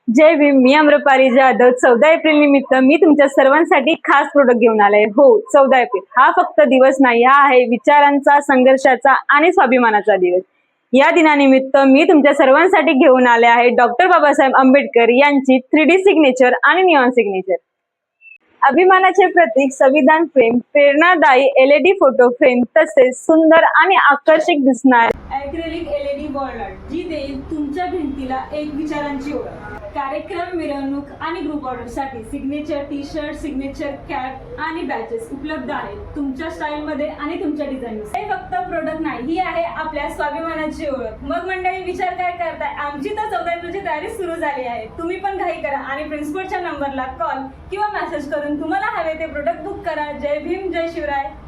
जय भीम. मी Amrapali Jadhav. 14 April निमित्त मी तुमच्या सर्वांसाठी खास प्रोडक्ट घेऊन आले. हो, 14 एप्रिल हा फक्त दिवस नाही, हा आहे विचारांचा, संघर्षाचा आणि स्वाभिमानाचा दिवस. या दिनानिमित्त मी तुमच्या सर्वांसाठी घेऊन आले आहे डॉक्टर बाबासाहेब आंबेडकर यांची 3D सिग्नेचर आणि निऑन सिग्नेचर. अभिमानाचे प्रतीक संविधान फ्रेम, प्रेरणादायी LED फोटो फ्रेम, तसेच सुंदर आणि आकर्षक दिसणार ॲक्रेलिक LED वॉल आर्ट, जी देईल तुमच्या भिंतीला एक विचारांची ओळख. कार्यक्रम, मिरवणूक आणि ग्रुप ऑर्डरसाठी सिग्नेचर टी-शर्ट, सिग्नेचर कॅप आणि बॅचेस उपलब्ध आहेत तुमच्या स्टाईलमध्ये आणि तुमच्या डिझाईनमध्ये. हे फक्त प्रोडक्ट नाही, ही आहे आपल्या स्वाभिमानाची ओळख. मग मंडळी, विचार काय करताय? आमची तर 14 एप्रिलची तयारी सुरू झाली आहे. तुम्ही पण घाई करा आणि प्रिन्सिपलच्या नंबरला कॉल किंवा मेसेज करून तुम्हाला हवे ते प्रोडक्ट बुक करा. जय भीम, जय शिवराय.